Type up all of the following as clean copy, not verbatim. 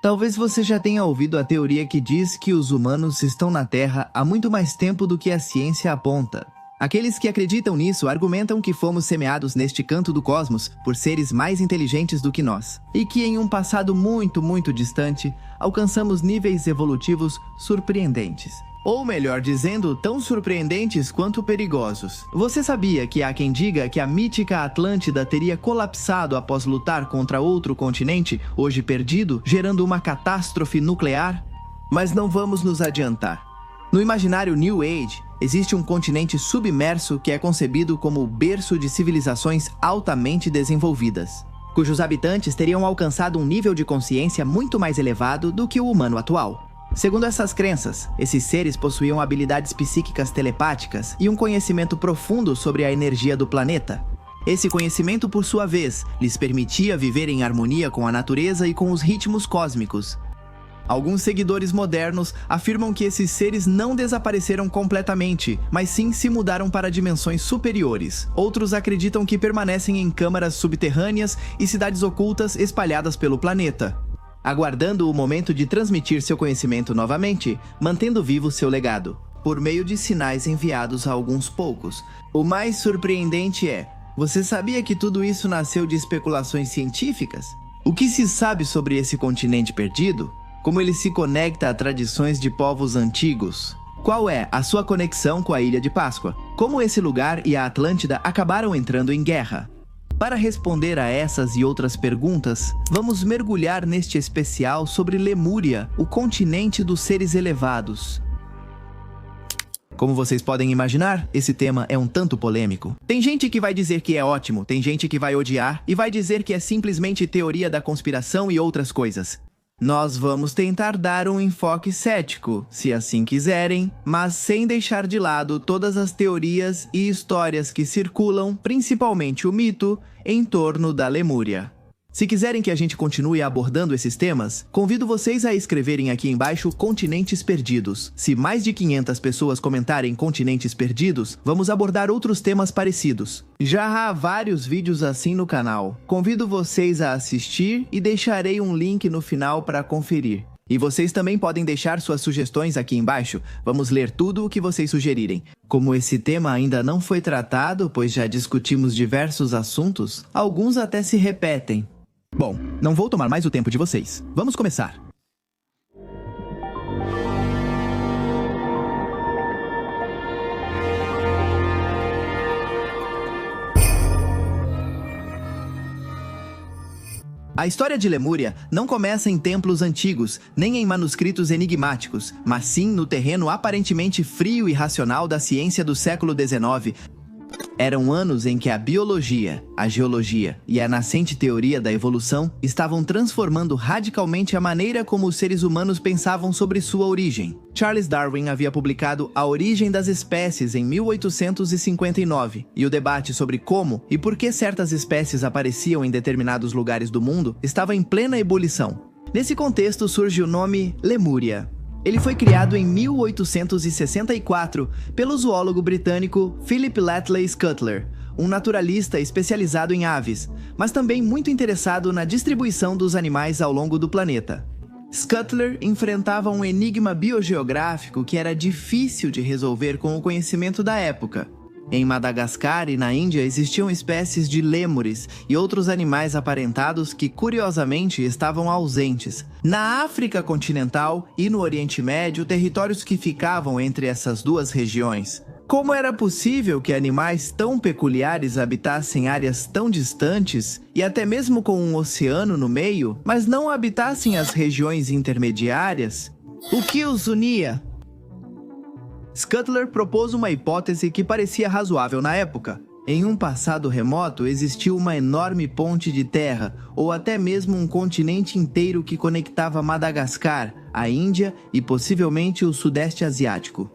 Talvez você já tenha ouvido a teoria que diz que os humanos estão na Terra há muito mais tempo do que a ciência aponta. Aqueles que acreditam nisso argumentam que fomos semeados neste canto do cosmos por seres mais inteligentes do que nós, e que em um passado muito distante, alcançamos níveis evolutivos surpreendentes. Ou melhor dizendo, tão surpreendentes quanto perigosos. Você sabia que há quem diga que a mítica Atlântida teria colapsado após lutar contra outro continente, hoje perdido, gerando uma catástrofe nuclear? Mas não vamos nos adiantar. No imaginário New Age, existe um continente submerso que é concebido como o berço de civilizações altamente desenvolvidas, cujos habitantes teriam alcançado um nível de consciência muito mais elevado do que o humano atual. Segundo essas crenças, esses seres possuíam habilidades psíquicas telepáticas e um conhecimento profundo sobre a energia do planeta. Esse conhecimento, por sua vez, lhes permitia viver em harmonia com a natureza e com os ritmos cósmicos. Alguns seguidores modernos afirmam que esses seres não desapareceram completamente, mas sim se mudaram para dimensões superiores. Outros acreditam que permanecem em câmaras subterrâneas e cidades ocultas espalhadas pelo planeta, aguardando o momento de transmitir seu conhecimento novamente, mantendo vivo seu legado, por meio de sinais enviados a alguns poucos. O mais surpreendente é: você sabia que tudo isso nasceu de especulações científicas? O que se sabe sobre esse continente perdido? Como ele se conecta a tradições de povos antigos? Qual é a sua conexão com a Ilha de Páscoa? Como esse lugar e a Atlântida acabaram entrando em guerra? Para responder a essas e outras perguntas, vamos mergulhar neste especial sobre Lemúria, o continente dos seres elevados. Como vocês podem imaginar, esse tema é um tanto polêmico. Tem gente que vai dizer que é ótimo, tem gente que vai odiar e vai dizer que é simplesmente teoria da conspiração e outras coisas. Nós vamos tentar dar um enfoque cético, se assim quiserem, mas sem deixar de lado todas as teorias e histórias que circulam, principalmente o mito, em torno da Lemúria. Se quiserem que a gente continue abordando esses temas, convido vocês a escreverem aqui embaixo Continentes Perdidos. Se mais de 500 pessoas comentarem Continentes Perdidos, vamos abordar outros temas parecidos. Já há vários vídeos assim no canal. Convido vocês a assistir e deixarei um link no final para conferir. E vocês também podem deixar suas sugestões aqui embaixo. Vamos ler tudo o que vocês sugerirem. Como esse tema ainda não foi tratado, pois já discutimos diversos assuntos, alguns até se repetem. Bom, não vou tomar mais o tempo de vocês. Vamos começar. A história de Lemúria não começa em templos antigos, nem em manuscritos enigmáticos, mas sim no terreno aparentemente frio e racional da ciência do século XIX. Eram anos em que a biologia, a geologia e a nascente teoria da evolução estavam transformando radicalmente a maneira como os seres humanos pensavam sobre sua origem. Charles Darwin havia publicado A Origem das Espécies em 1859, e o debate sobre como e por que certas espécies apareciam em determinados lugares do mundo estava em plena ebulição. Nesse contexto surge o nome Lemúria. Ele foi criado em 1864 pelo zoólogo britânico Philip Latley Scutler, um naturalista especializado em aves, mas também muito interessado na distribuição dos animais ao longo do planeta. Scutler enfrentava um enigma biogeográfico que era difícil de resolver com o conhecimento da época. Em Madagascar e na Índia existiam espécies de lêmures e outros animais aparentados que, curiosamente, estavam ausentes. Na África continental e no Oriente Médio, territórios que ficavam entre essas duas regiões. Como era possível que animais tão peculiares habitassem áreas tão distantes, e até mesmo com um oceano no meio, mas não habitassem as regiões intermediárias? O que os unia? Scutler propôs uma hipótese que parecia razoável na época. Em um passado remoto, existiu uma enorme ponte de terra, ou até mesmo um continente inteiro que conectava Madagascar, a Índia e possivelmente o Sudeste Asiático.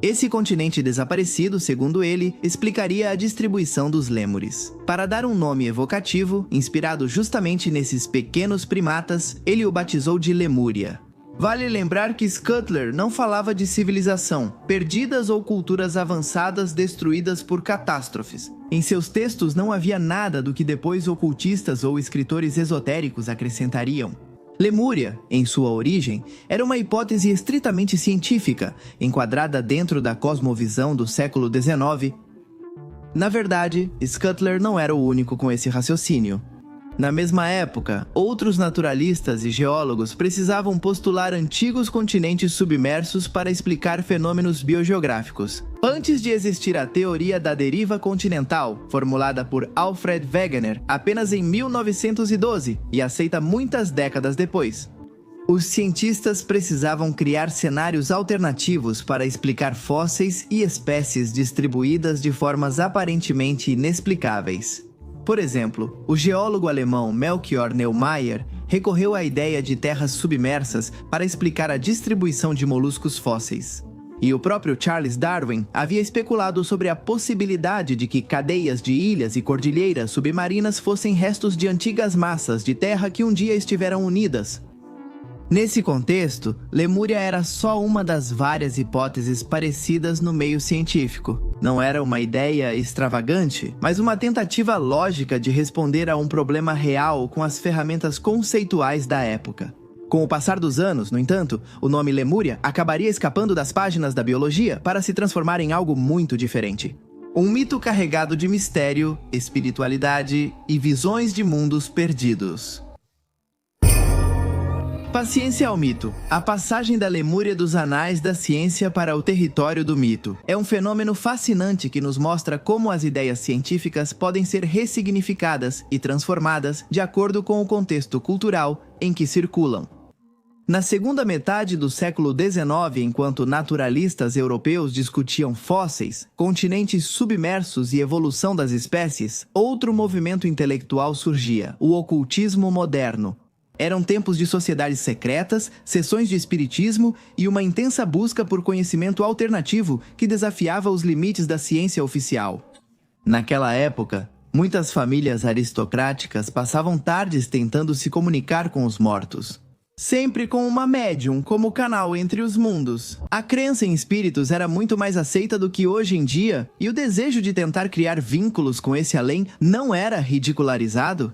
Esse continente desaparecido, segundo ele, explicaria a distribuição dos lêmures. Para dar um nome evocativo, inspirado justamente nesses pequenos primatas, ele o batizou de Lemúria. Vale lembrar que Scutler não falava de civilização, perdidas ou culturas avançadas destruídas por catástrofes. Em seus textos não havia nada do que depois ocultistas ou escritores esotéricos acrescentariam. Lemúria, em sua origem, era uma hipótese estritamente científica, enquadrada dentro da cosmovisão do século XIX. Na verdade, Scutler não era o único com esse raciocínio. Na mesma época, outros naturalistas e geólogos precisavam postular antigos continentes submersos para explicar fenômenos biogeográficos. Antes de existir a teoria da deriva continental, formulada por Alfred Wegener apenas em 1912 e aceita muitas décadas depois. Os cientistas precisavam criar cenários alternativos para explicar fósseis e espécies distribuídas de formas aparentemente inexplicáveis. Por exemplo, o geólogo alemão Melchior Neumayer recorreu à ideia de terras submersas para explicar a distribuição de moluscos fósseis. E o próprio Charles Darwin havia especulado sobre a possibilidade de que cadeias de ilhas e cordilheiras submarinas fossem restos de antigas massas de terra que um dia estiveram unidas. Nesse contexto, Lemúria era só uma das várias hipóteses parecidas no meio científico. Não era uma ideia extravagante, mas uma tentativa lógica de responder a um problema real com as ferramentas conceituais da época. Com o passar dos anos, no entanto, o nome Lemúria acabaria escapando das páginas da biologia para se transformar em algo muito diferente. Um mito carregado de mistério, espiritualidade e visões de mundos perdidos. Paciência ao mito. A passagem da Lemúria dos anais da ciência para o território do mito. É um fenômeno fascinante que nos mostra como as ideias científicas podem ser ressignificadas e transformadas de acordo com o contexto cultural em que circulam. Na segunda metade do século XIX, enquanto naturalistas europeus discutiam fósseis, continentes submersos e evolução das espécies, outro movimento intelectual surgia, o ocultismo moderno. Eram tempos de sociedades secretas, sessões de espiritismo e uma intensa busca por conhecimento alternativo que desafiava os limites da ciência oficial. Naquela época, muitas famílias aristocráticas passavam tardes tentando se comunicar com os mortos. Sempre com uma médium como canal entre os mundos. A crença em espíritos era muito mais aceita do que hoje em dia, e o desejo de tentar criar vínculos com esse além não era ridicularizado.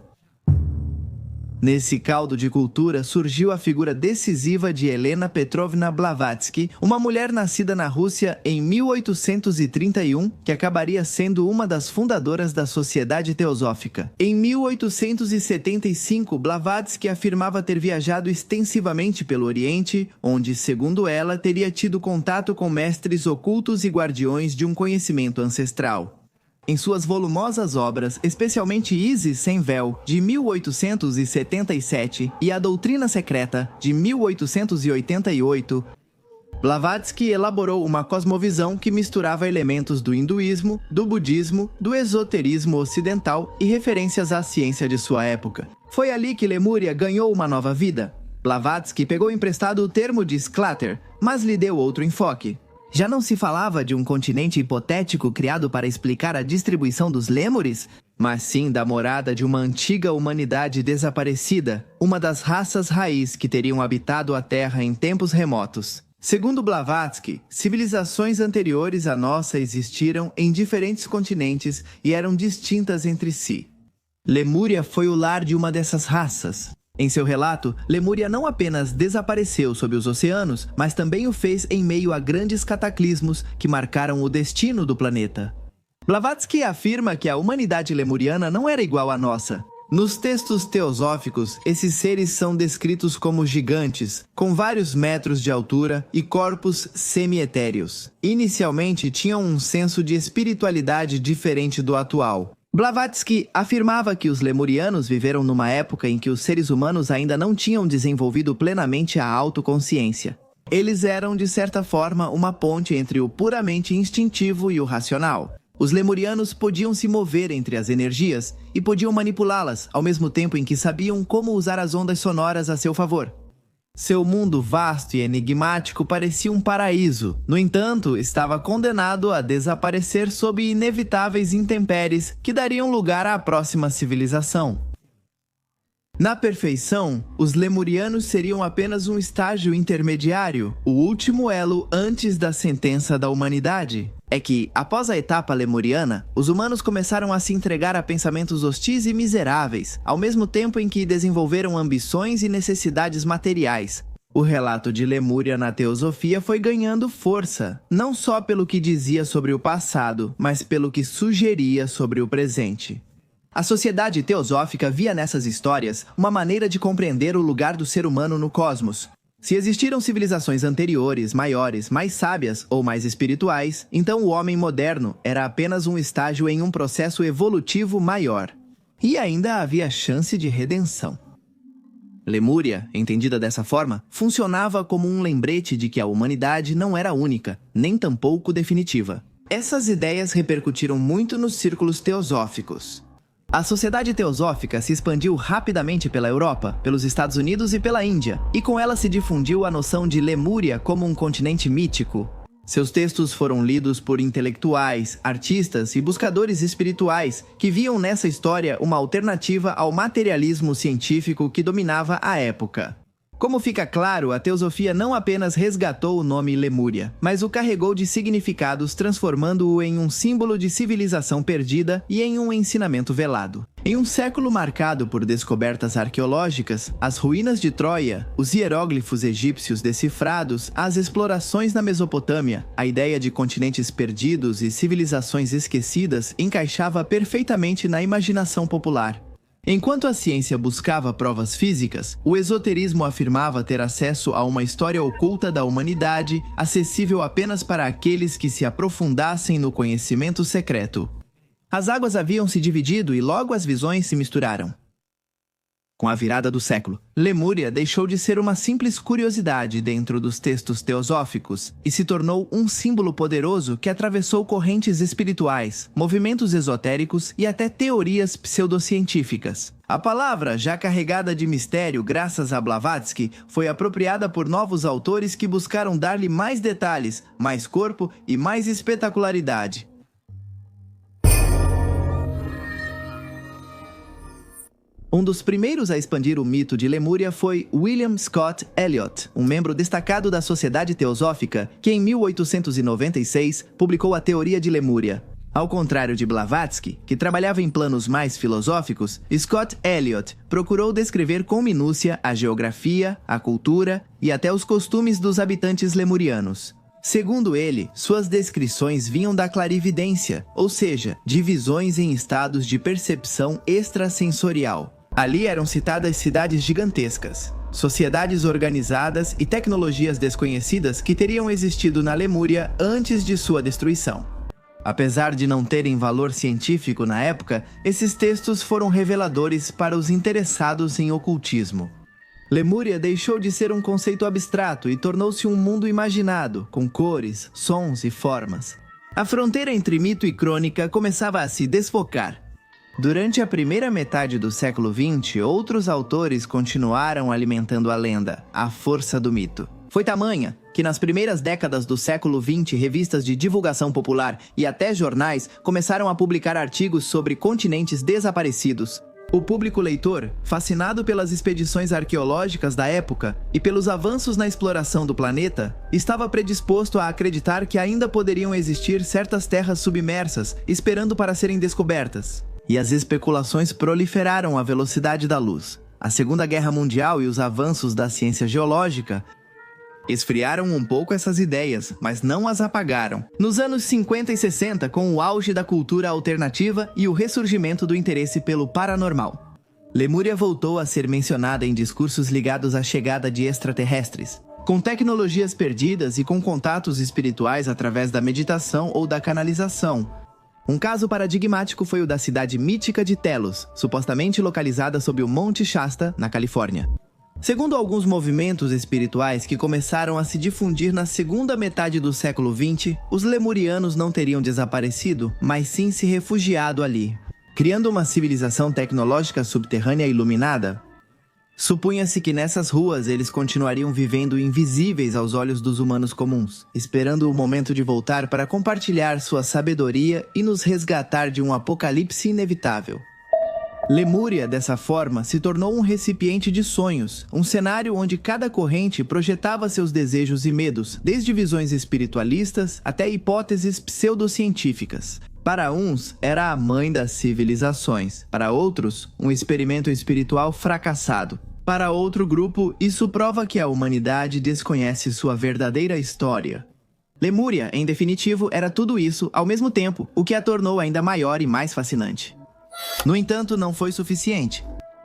Nesse caldo de cultura surgiu a figura decisiva de Helena Petrovna Blavatsky, uma mulher nascida na Rússia em 1831, que acabaria sendo uma das fundadoras da Sociedade Teosófica. Em 1875, Blavatsky afirmava ter viajado extensivamente pelo Oriente, onde, segundo ela, teria tido contato com mestres ocultos e guardiões de um conhecimento ancestral. Em suas volumosas obras, especialmente Isis Sem Véu, de 1877, e A Doutrina Secreta, de 1888, Blavatsky elaborou uma cosmovisão que misturava elementos do hinduísmo, do budismo, do esoterismo ocidental e referências à ciência de sua época. Foi ali que Lemúria ganhou uma nova vida. Blavatsky pegou emprestado o termo de Sclater, mas lhe deu outro enfoque. Já não se falava de um continente hipotético criado para explicar a distribuição dos lêmures, mas sim da morada de uma antiga humanidade desaparecida, uma das raças raiz que teriam habitado a Terra em tempos remotos. Segundo Blavatsky, civilizações anteriores à nossa existiram em diferentes continentes e eram distintas entre si. Lemúria foi o lar de uma dessas raças. Em seu relato, Lemúria não apenas desapareceu sob os oceanos, mas também o fez em meio a grandes cataclismos que marcaram o destino do planeta. Blavatsky afirma que a humanidade lemuriana não era igual à nossa. Nos textos teosóficos, esses seres são descritos como gigantes, com vários metros de altura e corpos semi-etéreos. Inicialmente, tinham um senso de espiritualidade diferente do atual. Blavatsky afirmava que os lemurianos viveram numa época em que os seres humanos ainda não tinham desenvolvido plenamente a autoconsciência. Eles eram, de certa forma, uma ponte entre o puramente instintivo e o racional. Os lemurianos podiam se mover entre as energias e podiam manipulá-las, ao mesmo tempo em que sabiam como usar as ondas sonoras a seu favor. Seu mundo vasto e enigmático parecia um paraíso. No entanto, estava condenado a desaparecer sob inevitáveis intempéries que dariam lugar à próxima civilização. Na perfeição, os lemurianos seriam apenas um estágio intermediário, o último elo antes da sentença da humanidade. é que, após a etapa lemuriana, os humanos começaram a se entregar a pensamentos hostis e miseráveis, ao mesmo tempo em que desenvolveram ambições e necessidades materiais. O relato de Lemúria na teosofia foi ganhando força, não só pelo que dizia sobre o passado, mas pelo que sugeria sobre o presente. A sociedade teosófica via nessas histórias uma maneira de compreender o lugar do ser humano no cosmos. Se existiram civilizações anteriores, maiores, mais sábias ou mais espirituais, então o homem moderno era apenas um estágio em um processo evolutivo maior. E ainda havia chance de redenção. Lemúria, entendida dessa forma, funcionava como um lembrete de que a humanidade não era única, nem tampouco definitiva. Essas ideias repercutiram muito nos círculos teosóficos. A sociedade teosófica se expandiu rapidamente pela Europa, pelos Estados Unidos e pela Índia, e com ela se difundiu a noção de Lemúria como um continente mítico. Seus textos foram lidos por intelectuais, artistas e buscadores espirituais que viam nessa história uma alternativa ao materialismo científico que dominava a época. Como fica claro, a teosofia não apenas resgatou o nome Lemúria, mas o carregou de significados, transformando-o em um símbolo de civilização perdida e em um ensinamento velado. Em um século marcado por descobertas arqueológicas, as ruínas de Troia, os hieróglifos egípcios decifrados, as explorações na Mesopotâmia, a ideia de continentes perdidos e civilizações esquecidas encaixava perfeitamente na imaginação popular. Enquanto a ciência buscava provas físicas, o esoterismo afirmava ter acesso a uma história oculta da humanidade, acessível apenas para aqueles que se aprofundassem no conhecimento secreto. As águas haviam se dividido e logo as visões se misturaram. Com a virada do século, Lemúria deixou de ser uma simples curiosidade dentro dos textos teosóficos e se tornou um símbolo poderoso que atravessou correntes espirituais, movimentos esotéricos e até teorias pseudocientíficas. A palavra, já carregada de mistério graças a Blavatsky, foi apropriada por novos autores que buscaram dar-lhe mais detalhes, mais corpo e mais espetacularidade. Um dos primeiros a expandir o mito de Lemúria foi William Scott Elliot, um membro destacado da Sociedade Teosófica, que em 1896 publicou a Teoria de Lemúria. Ao contrário de Blavatsky, que trabalhava em planos mais filosóficos, Scott Elliot procurou descrever com minúcia a geografia, a cultura e até os costumes dos habitantes lemurianos. Segundo ele, suas descrições vinham da clarividência, ou seja, de visões em estados de percepção extrasensorial. Ali eram citadas cidades gigantescas, sociedades organizadas e tecnologias desconhecidas que teriam existido na Lemúria antes de sua destruição. Apesar de não terem valor científico na época, esses textos foram reveladores para os interessados em ocultismo. Lemúria deixou de ser um conceito abstrato e tornou-se um mundo imaginado, com cores, sons e formas. A fronteira entre mito e crônica começava a se desfocar. Durante a primeira metade do século XX, outros autores continuaram alimentando a lenda, a força do mito. Foi tamanha que nas primeiras décadas do século XX, revistas de divulgação popular e até jornais começaram a publicar artigos sobre continentes desaparecidos. O público leitor, fascinado pelas expedições arqueológicas da época e pelos avanços na exploração do planeta, estava predisposto a acreditar que ainda poderiam existir certas terras submersas, esperando para serem descobertas. E as especulações proliferaram à velocidade da luz. A Segunda Guerra Mundial e os avanços da ciência geológica esfriaram um pouco essas ideias, mas não as apagaram. Nos anos 50 e 60, com o auge da cultura alternativa e o ressurgimento do interesse pelo paranormal, Lemúria voltou a ser mencionada em discursos ligados à chegada de extraterrestres. Com tecnologias perdidas e com contatos espirituais através da meditação ou da canalização. Um caso paradigmático foi o da cidade mítica de Telos, supostamente localizada sob o Monte Shasta, na Califórnia. Segundo alguns movimentos espirituais que começaram a se difundir na segunda metade do século XX, os lemurianos não teriam desaparecido, mas sim se refugiado ali, criando uma civilização tecnológica subterrânea iluminada. Supunha-se que nessas ruas eles continuariam vivendo invisíveis aos olhos dos humanos comuns, esperando o momento de voltar para compartilhar sua sabedoria e nos resgatar de um apocalipse inevitável. Lemúria, dessa forma, se tornou um recipiente de sonhos, um cenário onde cada corrente projetava seus desejos e medos, desde visões espiritualistas até hipóteses pseudocientíficas. Para uns, era a mãe das civilizações, para outros, um experimento espiritual fracassado. Para outro grupo, isso prova que a humanidade desconhece sua verdadeira história. Lemúria, em definitivo, era tudo isso ao mesmo tempo, o que a tornou ainda maior e mais fascinante. No entanto, não foi suficiente.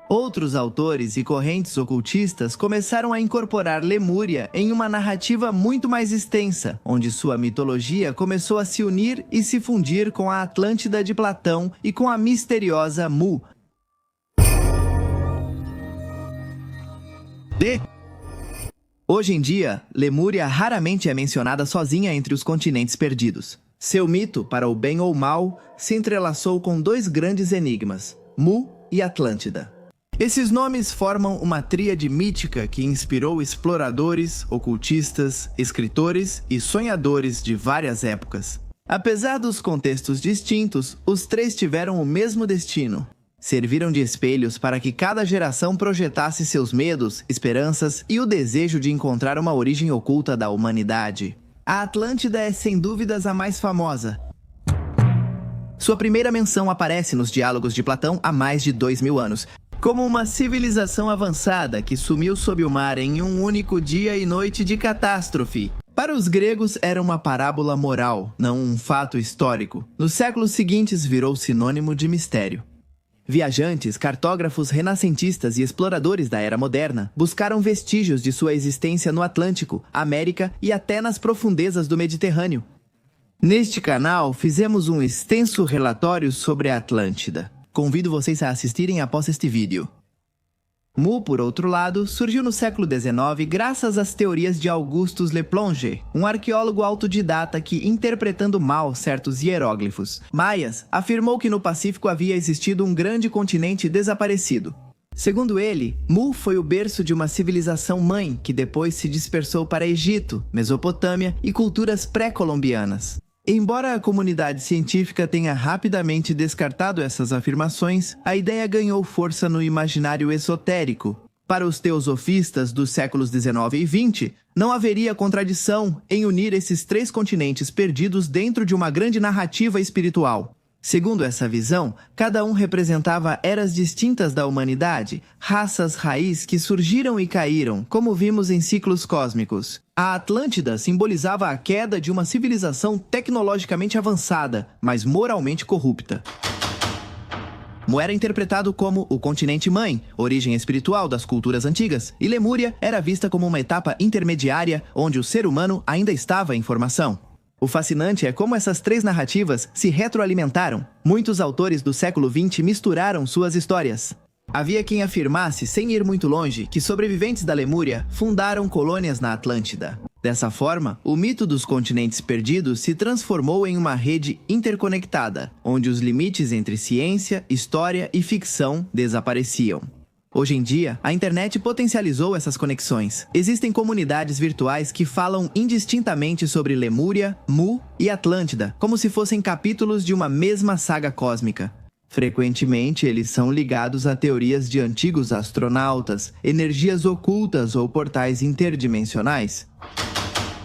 Outros autores e correntes ocultistas começaram a incorporar Lemúria em uma narrativa muito mais extensa, onde sua mitologia começou a se unir e se fundir com a Atlântida de Platão e com a misteriosa Mu. Hoje em dia, Lemúria raramente é mencionada sozinha entre os continentes perdidos. Seu mito, para o bem ou mal, se entrelaçou com dois grandes enigmas, Mu e Atlântida. Esses nomes formam uma tríade mítica que inspirou exploradores, ocultistas, escritores e sonhadores de várias épocas. Apesar dos contextos distintos, os três tiveram o mesmo destino. Serviram de espelhos para que cada geração projetasse seus medos, esperanças e o desejo de encontrar uma origem oculta da humanidade. A Atlântida é sem dúvidas a mais famosa. Sua primeira menção aparece nos diálogos de Platão há mais de 2000 anos, como uma civilização avançada que sumiu sob o mar em um único dia e noite de catástrofe. Para os gregos era uma parábola moral, não um fato histórico. Nos séculos seguintes virou sinônimo de mistério. Viajantes, cartógrafos renascentistas e exploradores da Era Moderna buscaram vestígios de sua existência no Atlântico, América e até nas profundezas do Mediterrâneo. Neste canal, fizemos um extenso relatório sobre a Atlântida. Convido vocês a assistirem após este vídeo. Mu, por outro lado, surgiu no século XIX graças às teorias de Auguste Leplonge, um arqueólogo autodidata que, interpretando mal certos hieróglifos maias, afirmou que no Pacífico havia existido um grande continente desaparecido. Segundo ele, Mu foi o berço de uma civilização mãe que depois se dispersou para Egito, Mesopotâmia e culturas pré-colombianas. Embora a comunidade científica tenha rapidamente descartado essas afirmações, a ideia ganhou força no imaginário esotérico. Para os teosofistas dos séculos XIX e XX, não haveria contradição em unir esses três continentes perdidos dentro de uma grande narrativa espiritual. Segundo essa visão, cada um representava eras distintas da humanidade, raças raiz que surgiram e caíram, como vimos em ciclos cósmicos. A Atlântida simbolizava a queda de uma civilização tecnologicamente avançada, mas moralmente corrupta. Mu era interpretado como o continente-mãe, origem espiritual das culturas antigas, e Lemúria era vista como uma etapa intermediária onde o ser humano ainda estava em formação. O fascinante é como essas três narrativas se retroalimentaram. Muitos autores do século XX misturaram suas histórias. Havia quem afirmasse, sem ir muito longe, que sobreviventes da Lemúria fundaram colônias na Atlântida. Dessa forma, o mito dos continentes perdidos se transformou em uma rede interconectada, onde os limites entre ciência, história e ficção desapareciam. Hoje em dia, a internet potencializou essas conexões. Existem comunidades virtuais que falam indistintamente sobre Lemúria, Mu e Atlântida, como se fossem capítulos de uma mesma saga cósmica. Frequentemente, eles são ligados a teorias de antigos astronautas, energias ocultas ou portais interdimensionais.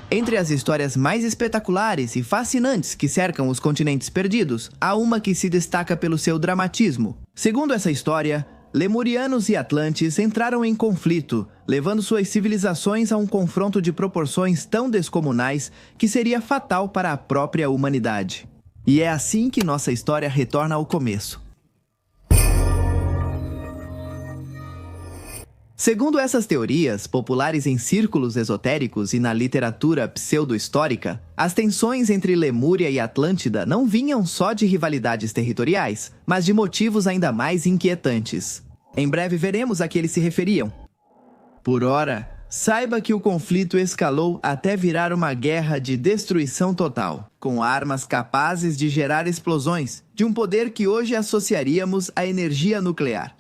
Entre as histórias mais espetaculares e fascinantes que cercam os continentes perdidos, há uma que se destaca pelo seu dramatismo. Segundo essa história, Lemurianos e Atlantes entraram em conflito, levando suas civilizações a um confronto de proporções tão descomunais que seria fatal para a própria humanidade. E é assim que nossa história retorna ao começo. Segundo essas teorias, populares em círculos esotéricos e na literatura pseudo-histórica, as tensões entre Lemúria e Atlântida não vinham só de rivalidades territoriais, mas de motivos ainda mais inquietantes. Em breve veremos a que eles se referiam. Por ora, saiba que o conflito escalou até virar uma guerra de destruição total, com armas capazes de gerar explosões, de um poder que hoje associaríamos à energia nuclear.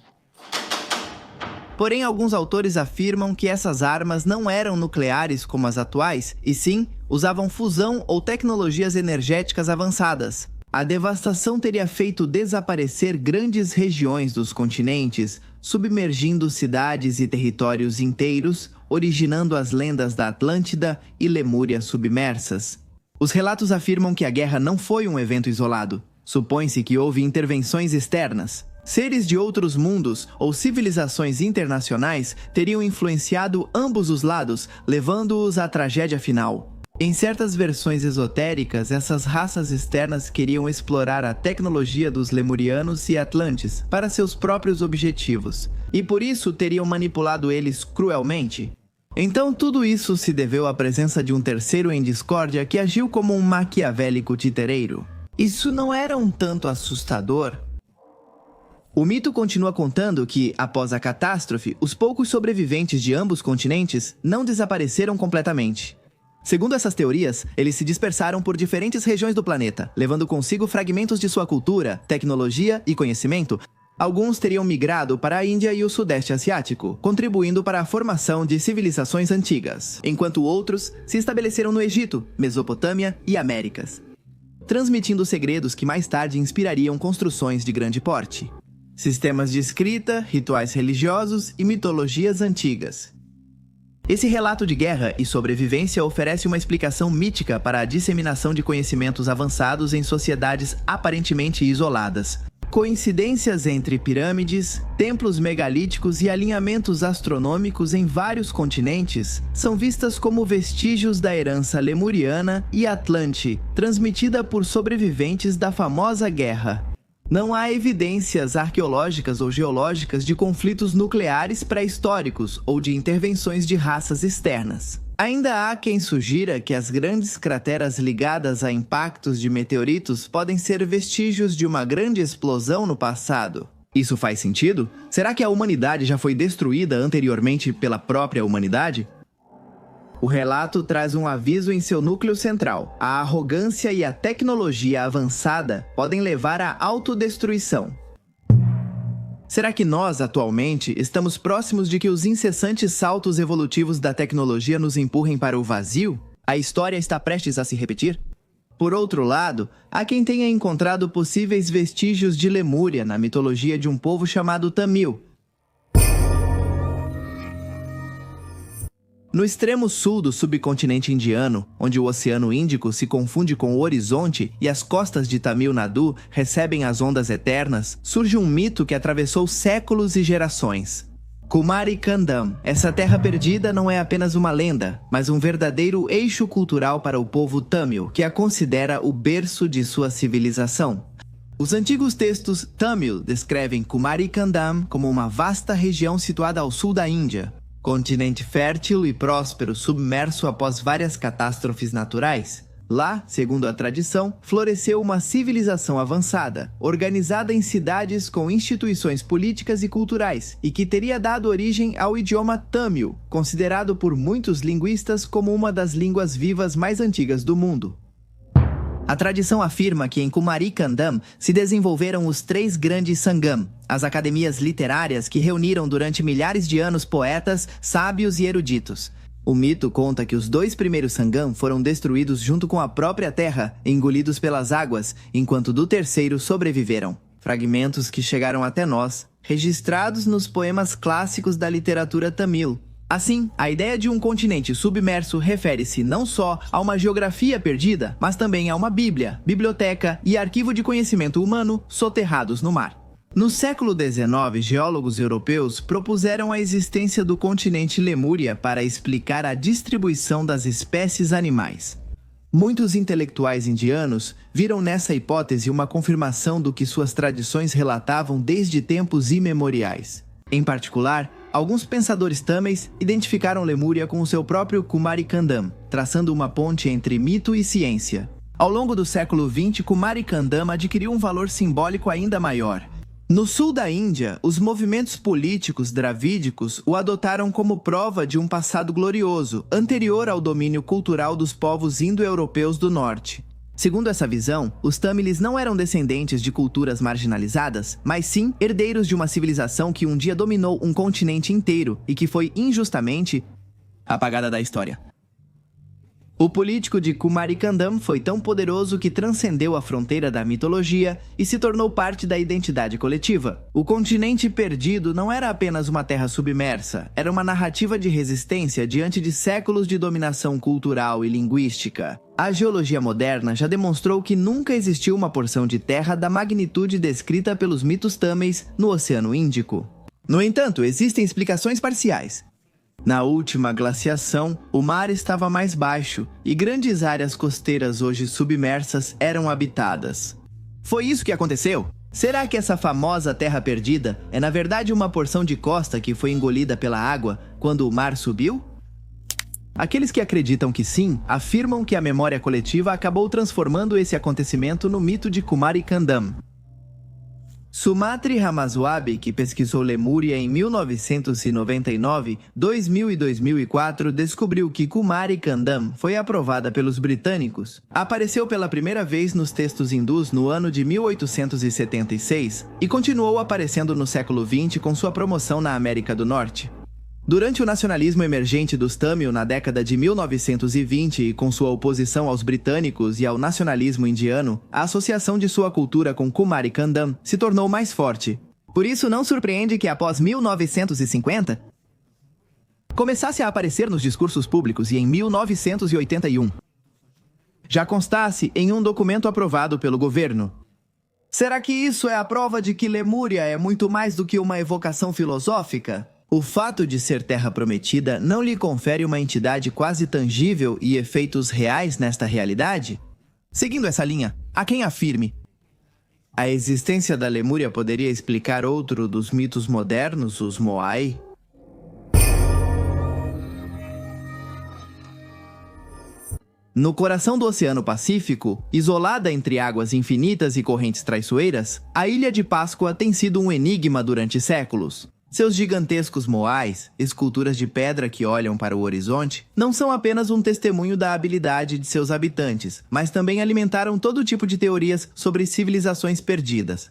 Porém, alguns autores afirmam que essas armas não eram nucleares como as atuais, e sim, usavam fusão ou tecnologias energéticas avançadas. A devastação teria feito desaparecer grandes regiões dos continentes, submergindo cidades e territórios inteiros, originando as lendas da Atlântida e Lemúria submersas. Os relatos afirmam que a guerra não foi um evento isolado. Supõe-se que houve intervenções externas. Seres de outros mundos ou civilizações internacionais teriam influenciado ambos os lados, levando-os à tragédia final. Em certas versões esotéricas, essas raças externas queriam explorar a tecnologia dos lemurianos e atlantes para seus próprios objetivos, e por isso teriam manipulado eles cruelmente. Então tudo isso se deveu à presença de um terceiro em discórdia que agiu como um maquiavélico titereiro. Isso não era um tanto assustador? O mito continua contando que, após a catástrofe, os poucos sobreviventes de ambos continentes não desapareceram completamente. Segundo essas teorias, eles se dispersaram por diferentes regiões do planeta, levando consigo fragmentos de sua cultura, tecnologia e conhecimento. Alguns teriam migrado para a Índia e o Sudeste Asiático, contribuindo para a formação de civilizações antigas, enquanto outros se estabeleceram no Egito, Mesopotâmia e Américas, transmitindo segredos que mais tarde inspirariam construções de grande porte, sistemas de escrita, rituais religiosos e mitologias antigas. Esse relato de guerra e sobrevivência oferece uma explicação mítica para a disseminação de conhecimentos avançados em sociedades aparentemente isoladas. Coincidências entre pirâmides, templos megalíticos e alinhamentos astronômicos em vários continentes são vistas como vestígios da herança lemuriana e atlante, transmitida por sobreviventes da famosa guerra. Não há evidências arqueológicas ou geológicas de conflitos nucleares pré-históricos ou de intervenções de raças externas. Ainda há quem sugira que as grandes crateras ligadas a impactos de meteoritos podem ser vestígios de uma grande explosão no passado. Isso faz sentido? Será que a humanidade já foi destruída anteriormente pela própria humanidade? O relato traz um aviso em seu núcleo central. A arrogância e a tecnologia avançada podem levar à autodestruição. Será que nós, atualmente, estamos próximos de que os incessantes saltos evolutivos da tecnologia nos empurrem para o vazio? A história está prestes a se repetir? Por outro lado, há quem tenha encontrado possíveis vestígios de Lemúria na mitologia de um povo chamado Tamil. No extremo sul do subcontinente indiano, onde o Oceano Índico se confunde com o horizonte e as costas de Tamil Nadu recebem as ondas eternas, surge um mito que atravessou séculos e gerações. Kumari Kandam. Essa terra perdida não é apenas uma lenda, mas um verdadeiro eixo cultural para o povo Tamil, que a considera o berço de sua civilização. Os antigos textos Tamil descrevem Kumari Kandam como uma vasta região situada ao sul da Índia, continente fértil e próspero submerso após várias catástrofes naturais. Lá, segundo a tradição, floresceu uma civilização avançada, organizada em cidades com instituições políticas e culturais, e que teria dado origem ao idioma Tamil, considerado por muitos linguistas como uma das línguas vivas mais antigas do mundo. A tradição afirma que em Kumari Kandam se desenvolveram os 3 grandes Sangam, as academias literárias que reuniram durante milhares de anos poetas, sábios e eruditos. O mito conta que os 2 primeiros Sangam foram destruídos junto com a própria terra, engolidos pelas águas, enquanto do terceiro sobreviveram. Fragmentos que chegaram até nós, registrados nos poemas clássicos da literatura tamil. Assim, a ideia de um continente submerso refere-se não só a uma geografia perdida, mas também a uma bíblia, biblioteca e arquivo de conhecimento humano soterrados no mar. No século XIX, geólogos europeus propuseram a existência do continente Lemúria para explicar a distribuição das espécies animais. Muitos intelectuais indianos viram nessa hipótese uma confirmação do que suas tradições relatavam desde tempos imemoriais. Em particular, alguns pensadores tâmeis identificaram Lemúria com o seu próprio Kumari Kandam, traçando uma ponte entre mito e ciência. Ao longo do século XX, Kumari Kandam adquiriu um valor simbólico ainda maior. No sul da Índia, os movimentos políticos dravídicos o adotaram como prova de um passado glorioso, anterior ao domínio cultural dos povos indo-europeus do norte. Segundo essa visão, os tâmiles não eram descendentes de culturas marginalizadas, mas sim herdeiros de uma civilização que um dia dominou um continente inteiro e que foi injustamente apagada da história. O político de Kumarikandam foi tão poderoso que transcendeu a fronteira da mitologia e se tornou parte da identidade coletiva. O continente perdido não era apenas uma terra submersa, era uma narrativa de resistência diante de séculos de dominação cultural e linguística. A geologia moderna já demonstrou que nunca existiu uma porção de terra da magnitude descrita pelos mitos tâmeis no Oceano Índico. No entanto, existem explicações parciais. Na última glaciação, o mar estava mais baixo e grandes áreas costeiras hoje submersas eram habitadas. Foi isso que aconteceu? Será que essa famosa terra perdida é na verdade uma porção de costa que foi engolida pela água quando o mar subiu? Aqueles que acreditam que sim, afirmam que a memória coletiva acabou transformando esse acontecimento no mito de Kumarikandam. Sumantri Ramaswamy, que pesquisou Lemúria em 1999, 2000 e 2004, descobriu que Kumarikandam foi aprovada pelos britânicos. Apareceu pela primeira vez nos textos hindus no ano de 1876 e continuou aparecendo no século XX com sua promoção na América do Norte. Durante o nacionalismo emergente dos Tamil na década de 1920 e com sua oposição aos britânicos e ao nacionalismo indiano, a associação de sua cultura com Kumarikandam se tornou mais forte. Por isso não surpreende que após 1950, começasse a aparecer nos discursos públicos e em 1981 já constasse em um documento aprovado pelo governo. Será que isso é a prova de que Lemúria é muito mais do que uma evocação filosófica? O fato de ser terra prometida não lhe confere uma entidade quase tangível e efeitos reais nesta realidade? Seguindo essa linha, há quem afirme: a existência da Lemúria poderia explicar outro dos mitos modernos, os Moai? No coração do Oceano Pacífico, isolada entre águas infinitas e correntes traiçoeiras, a Ilha de Páscoa tem sido um enigma durante séculos. Seus gigantescos moais, esculturas de pedra que olham para o horizonte, não são apenas um testemunho da habilidade de seus habitantes, mas também alimentaram todo tipo de teorias sobre civilizações perdidas.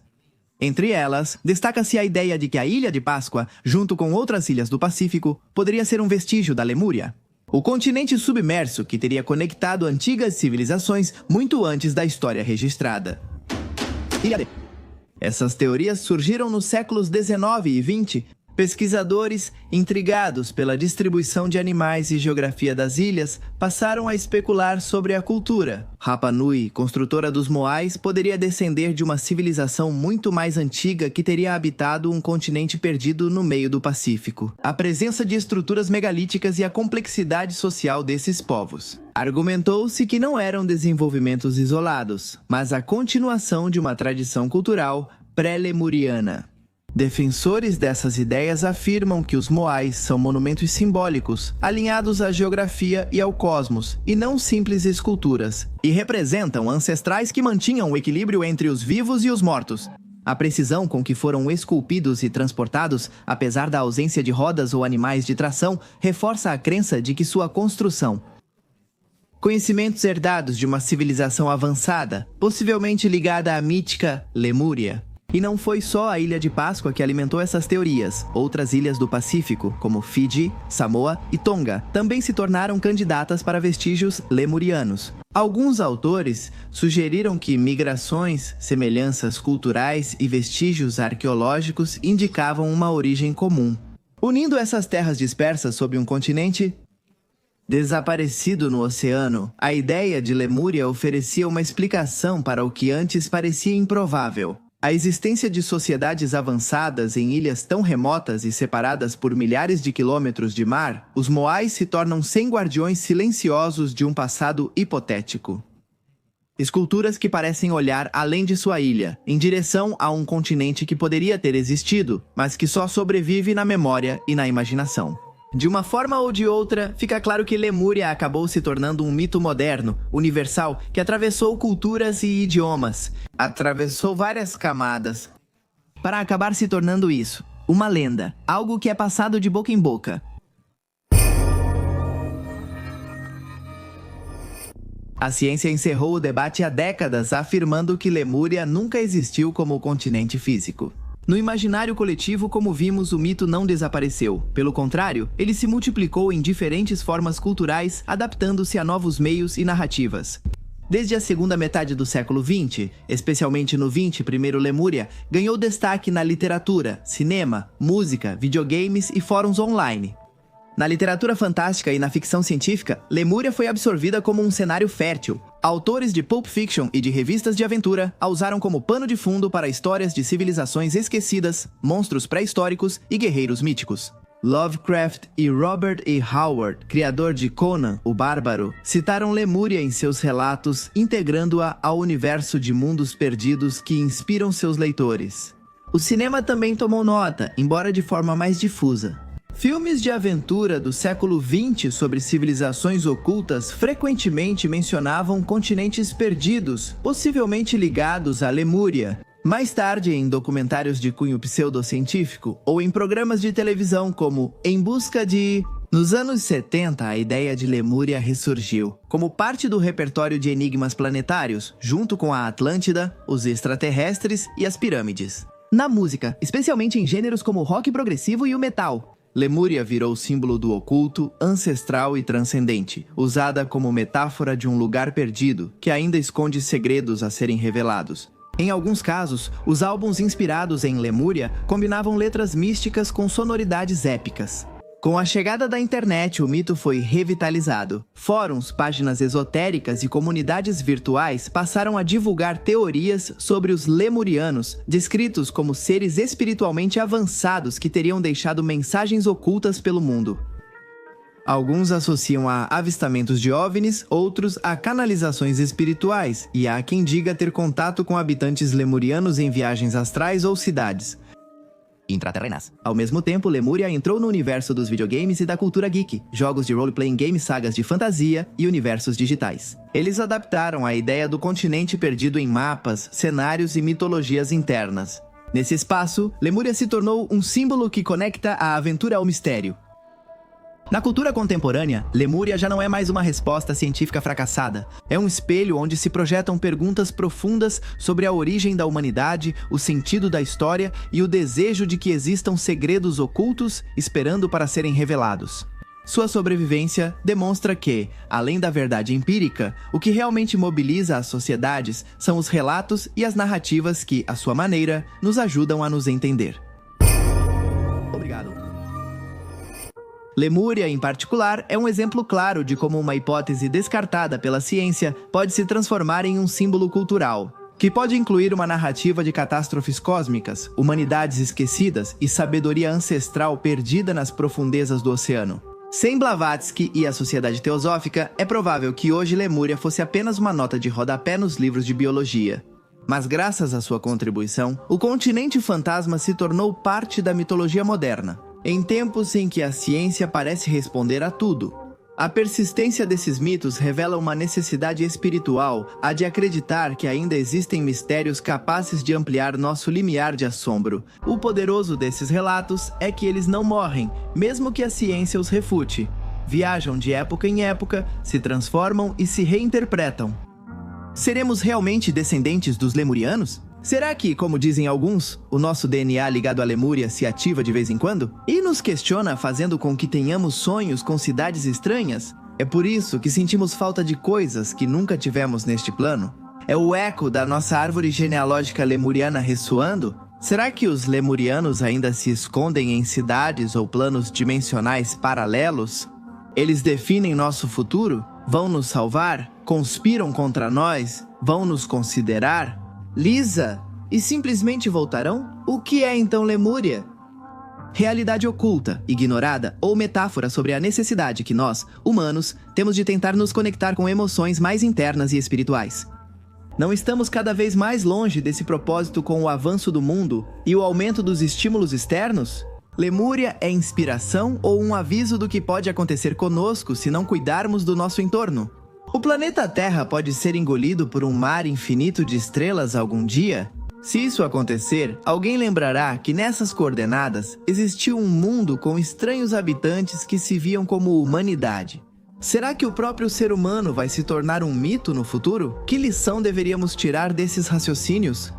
Entre elas, destaca-se a ideia de que a Ilha de Páscoa, junto com outras ilhas do Pacífico, poderia ser um vestígio da Lemúria. O continente submerso que teria conectado antigas civilizações muito antes da história registrada. Essas teorias surgiram nos séculos XIX e XX. Pesquisadores, intrigados pela distribuição de animais e geografia das ilhas, passaram a especular sobre a cultura. Rapa Nui, construtora dos Moais, poderia descender de uma civilização muito mais antiga que teria habitado um continente perdido no meio do Pacífico. A presença de estruturas megalíticas e a complexidade social desses povos. Argumentou-se que não eram desenvolvimentos isolados, mas a continuação de uma tradição cultural pré-lemuriana. Defensores dessas ideias afirmam que os Moais são monumentos simbólicos, alinhados à geografia e ao cosmos, e não simples esculturas, e representam ancestrais que mantinham o equilíbrio entre os vivos e os mortos. A precisão com que foram esculpidos e transportados, apesar da ausência de rodas ou animais de tração, reforça a crença de que sua construção, conhecimentos herdados de uma civilização avançada, possivelmente ligada à mítica Lemúria. E não foi só a Ilha de Páscoa que alimentou essas teorias. Outras ilhas do Pacífico, como Fiji, Samoa e Tonga, também se tornaram candidatas para vestígios lemurianos. Alguns autores sugeriram que migrações, semelhanças culturais e vestígios arqueológicos indicavam uma origem comum. Unindo essas terras dispersas sob um continente desaparecido no oceano, a ideia de Lemúria oferecia uma explicação para o que antes parecia improvável. A existência de sociedades avançadas em ilhas tão remotas e separadas por milhares de quilômetros de mar, os Moais se tornam 100 guardiões silenciosos de um passado hipotético. Esculturas que parecem olhar além de sua ilha, em direção a um continente que poderia ter existido, mas que só sobrevive na memória e na imaginação. De uma forma ou de outra, fica claro que Lemúria acabou se tornando um mito moderno, universal, que atravessou culturas e idiomas, atravessou várias camadas, para acabar se tornando isso, uma lenda, algo que é passado de boca em boca. A ciência encerrou o debate há décadas, afirmando que Lemúria nunca existiu como continente físico. No imaginário coletivo, como vimos, o mito não desapareceu. Pelo contrário, ele se multiplicou em diferentes formas culturais, adaptando-se a novos meios e narrativas. Desde a segunda metade do século XX, especialmente no XX, primeiro Lemúria, ganhou destaque na literatura, cinema, música, videogames e fóruns online. Na literatura fantástica e na ficção científica, Lemúria foi absorvida como um cenário fértil. Autores de Pulp Fiction e de revistas de aventura a usaram como pano de fundo para histórias de civilizações esquecidas, monstros pré-históricos e guerreiros míticos. Lovecraft e Robert E. Howard, criador de Conan, o Bárbaro, citaram Lemúria em seus relatos, integrando-a ao universo de mundos perdidos que inspiram seus leitores. O cinema também tomou nota, embora de forma mais difusa. Filmes de aventura do século XX sobre civilizações ocultas frequentemente mencionavam continentes perdidos, possivelmente ligados à Lemúria. Mais tarde, em documentários de cunho pseudocientífico ou em programas de televisão como Em Busca de... Nos anos 70, a ideia de Lemúria ressurgiu, como parte do repertório de enigmas planetários, junto com a Atlântida, os extraterrestres e as pirâmides. Na música, especialmente em gêneros como o rock progressivo e o metal, Lemúria virou símbolo do oculto, ancestral e transcendente, usada como metáfora de um lugar perdido, que ainda esconde segredos a serem revelados. Em alguns casos, os álbuns inspirados em Lemúria combinavam letras místicas com sonoridades épicas. Com a chegada da internet, o mito foi revitalizado. Fóruns, páginas esotéricas e comunidades virtuais passaram a divulgar teorias sobre os lemurianos, descritos como seres espiritualmente avançados que teriam deixado mensagens ocultas pelo mundo. Alguns associam a avistamentos de OVNIs, outros a canalizações espirituais, e há quem diga ter contato com habitantes lemurianos em viagens astrais ou cidades intraterrenas. Ao mesmo tempo, Lemúria entrou no universo dos videogames e da cultura geek, jogos de role-playing game, sagas de fantasia e universos digitais. Eles adaptaram a ideia do continente perdido em mapas, cenários e mitologias internas. Nesse espaço, Lemúria se tornou um símbolo que conecta a aventura ao mistério. Na cultura contemporânea, Lemúria já não é mais uma resposta científica fracassada. É um espelho onde se projetam perguntas profundas sobre a origem da humanidade, o sentido da história e o desejo de que existam segredos ocultos esperando para serem revelados. Sua sobrevivência demonstra que, além da verdade empírica, o que realmente mobiliza as sociedades são os relatos e as narrativas que, à sua maneira, nos ajudam a nos entender. Obrigado. Lemúria, em particular, é um exemplo claro de como uma hipótese descartada pela ciência pode se transformar em um símbolo cultural, que pode incluir uma narrativa de catástrofes cósmicas, humanidades esquecidas e sabedoria ancestral perdida nas profundezas do oceano. Sem Blavatsky e a Sociedade Teosófica, é provável que hoje Lemúria fosse apenas uma nota de rodapé nos livros de biologia. Mas graças à sua contribuição, o continente fantasma se tornou parte da mitologia moderna. Em tempos em que a ciência parece responder a tudo, a persistência desses mitos revela uma necessidade espiritual, a de acreditar que ainda existem mistérios capazes de ampliar nosso limiar de assombro. O poderoso desses relatos é que eles não morrem, mesmo que a ciência os refute. Viajam de época em época, se transformam e se reinterpretam. Seremos realmente descendentes dos lemurianos? Será que, como dizem alguns, o nosso DNA ligado à Lemúria se ativa de vez em quando? E nos questiona, fazendo com que tenhamos sonhos com cidades estranhas? É por isso que sentimos falta de coisas que nunca tivemos neste plano? É o eco da nossa árvore genealógica lemuriana ressoando? Será que os lemurianos ainda se escondem em cidades ou planos dimensionais paralelos? Eles definem nosso futuro? Vão nos salvar? Conspiram contra nós? Vão nos considerar? Lisa, e simplesmente voltarão? O que é então Lemúria? Realidade oculta, ignorada ou metáfora sobre a necessidade que nós, humanos, temos de tentar nos conectar com emoções mais internas e espirituais. Não estamos cada vez mais longe desse propósito com o avanço do mundo e o aumento dos estímulos externos? Lemúria é inspiração ou um aviso do que pode acontecer conosco se não cuidarmos do nosso entorno? O planeta Terra pode ser engolido por um mar infinito de estrelas algum dia? Se isso acontecer, alguém lembrará que nessas coordenadas existiu um mundo com estranhos habitantes que se viam como humanidade. Será que o próprio ser humano vai se tornar um mito no futuro? Que lição deveríamos tirar desses raciocínios?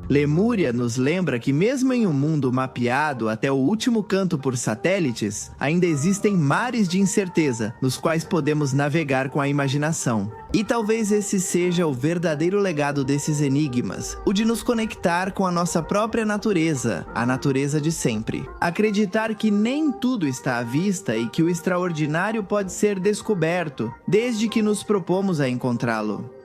Lemúria nos lembra que mesmo em um mundo mapeado até o último canto por satélites, ainda existem mares de incerteza, nos quais podemos navegar com a imaginação. E talvez esse seja o verdadeiro legado desses enigmas, o de nos conectar com a nossa própria natureza, a natureza de sempre. Acreditar que nem tudo está à vista e que o extraordinário pode ser descoberto, desde que nos propomos a encontrá-lo.